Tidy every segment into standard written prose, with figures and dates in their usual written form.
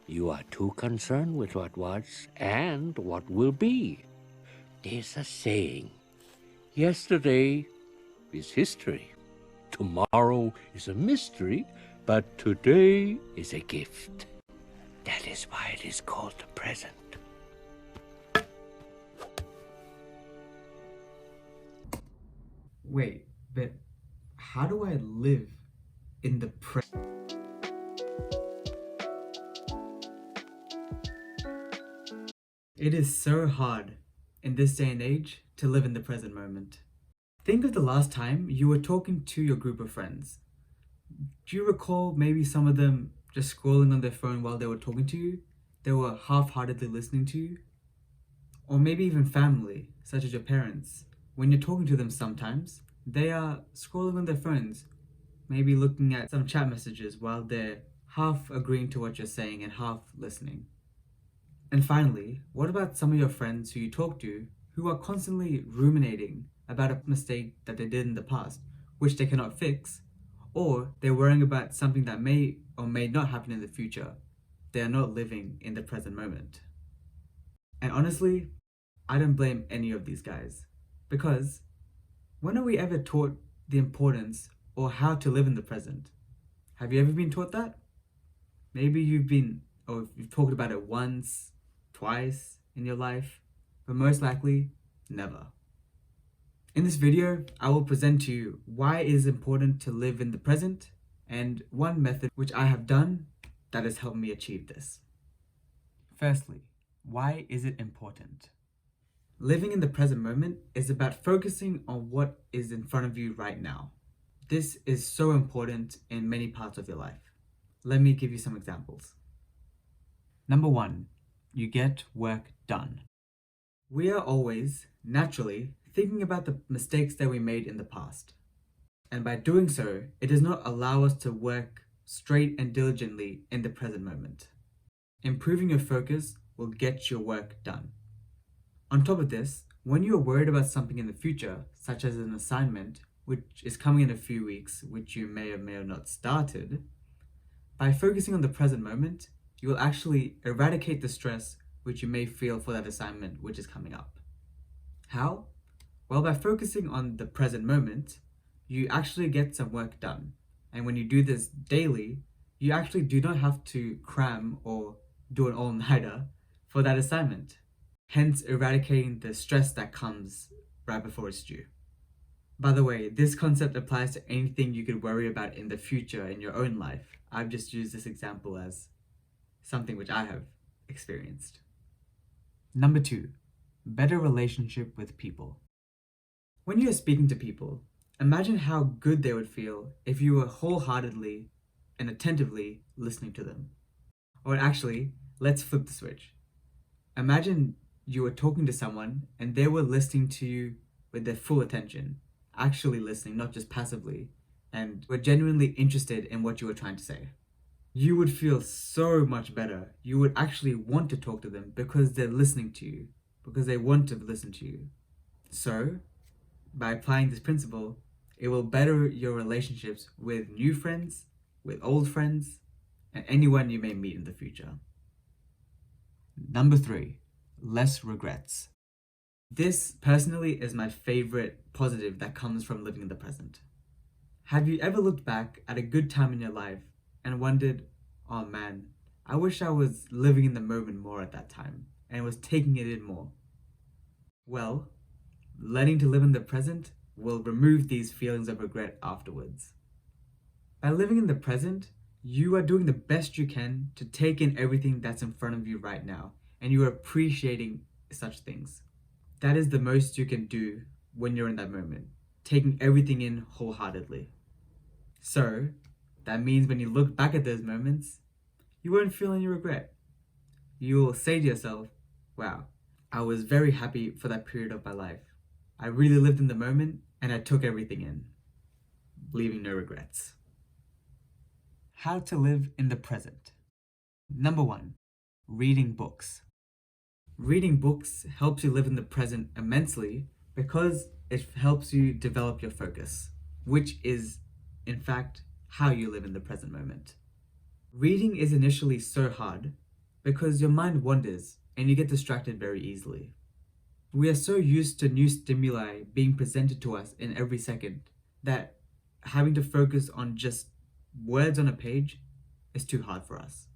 You are too concerned with what was and what will be. There's a saying, yesterday is history. Tomorrow is a mystery, but today is a gift. That is why it is called the present. Wait, but how do I live in the present? It is so hard in this day and age to live in the present moment. Think of the last time you were talking to your group of friends. Do you recall maybe some of them just scrolling on their phone while they were talking to you? They were half-heartedly listening to you? Or maybe even family, such as your parents. When you're talking to them sometimes, they are scrolling on their phones, maybe looking at some chat messages while they're half agreeing to what you're saying and half listening. And finally, what about some of your friends who you talk to who are constantly ruminating about a mistake that they did in the past, which they cannot fix, or they're worrying about something that may or may not happen in the future? They are not living in the present moment. And honestly, I don't blame any of these guys. Because when are we ever taught the importance or how to live in the present? Have you ever been taught that? Maybe you've talked about it once, twice in your life, but most likely, never. In this video, I will present to you why it is important to live in the present and one method which I have done that has helped me achieve this. Firstly, why is it important? Living in the present moment is about focusing on what is in front of you right now. This is so important in many parts of your life. Let me give you some examples. Number 1, you get work done. We are always, naturally, thinking about the mistakes that we made in the past. And by doing so, it does not allow us to work straight and diligently in the present moment. Improving your focus will get your work done. On top of this, when you are worried about something in the future, such as an assignment, which is coming in a few weeks, which you may or may have not started, by focusing on the present moment, you will actually eradicate the stress which you may feel for that assignment which is coming up. How? Well, by focusing on the present moment, you actually get some work done. And when you do this daily, you actually do not have to cram or do an all-nighter for that assignment, hence eradicating the stress that comes right before it's due. By the way, this concept applies to anything you could worry about in the future in your own life. I've just used this example as something which I have experienced. Number 2, better relationship with people. When you are speaking to people, imagine how good they would feel if you were wholeheartedly and attentively listening to them. Or actually, let's flip the switch. Imagine you were talking to someone and they were listening to you with their full attention, actually listening, not just passively, and were genuinely interested in what you were trying to say. You would feel so much better. You would actually want to talk to them because they're listening to you, because they want to listen to you. So, by applying this principle, it will better your relationships with new friends, with old friends, and anyone you may meet in the future. Number 3, less regrets. This personally is my favorite positive that comes from living in the present. Have you ever looked back at a good time in your life and wondered, oh man, I wish I was living in the moment more at that time and was taking it in more? Well, learning to live in the present will remove these feelings of regret afterwards. By living in the present, you are doing the best you can to take in everything that's in front of you right now, and you are appreciating such things. That is the most you can do when you're in that moment, taking everything in wholeheartedly. So, that means when you look back at those moments, you won't feel any regret. You will say to yourself, wow, I was very happy for that period of my life. I really lived in the moment and I took everything in, leaving no regrets. How to live in the present. Number 1, reading books. Reading books helps you live in the present immensely because it helps you develop your focus, which is, in fact, how you live in the present moment. Reading is initially so hard because your mind wanders and you get distracted very easily. We are so used to new stimuli being presented to us in every second that having to focus on just words on a page is too hard for us.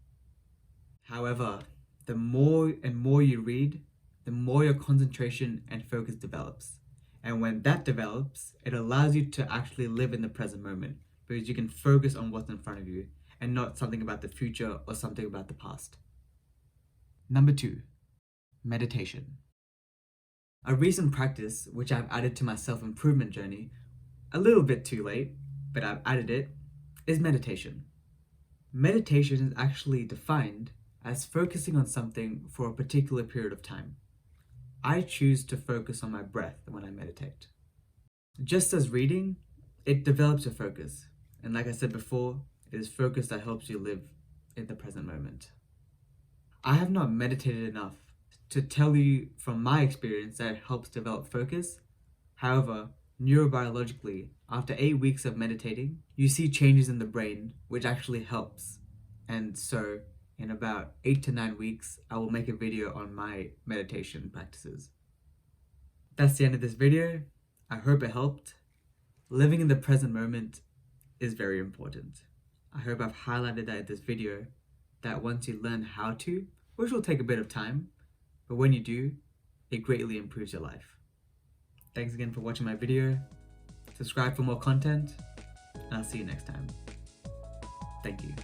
However, the more and more you read, the more your concentration and focus develops. And when that develops, it allows you to actually live in the present moment because you can focus on what's in front of you and not something about the future or something about the past. Number 2, meditation. A recent practice which I've added to my self-improvement journey, a little bit too late, but I've added it, is meditation. Meditation is actually defined as focusing on something for a particular period of time. I choose to focus on my breath when I meditate. Just as reading, it develops your focus. And like I said before, it is focus that helps you live in the present moment. I have not meditated enough to tell you from my experience that it helps develop focus. However, neurobiologically, after 8 weeks of meditating, you see changes in the brain, which actually helps. And so, in about 8 to 9 weeks, I will make a video on my meditation practices. That's the end of this video. I hope it helped. Living in the present moment is very important. I hope I've highlighted that in this video, that once you learn how to, which will take a bit of time, but when you do, it greatly improves your life. Thanks again for watching my video. Subscribe for more content, and I'll see you next time. Thank you.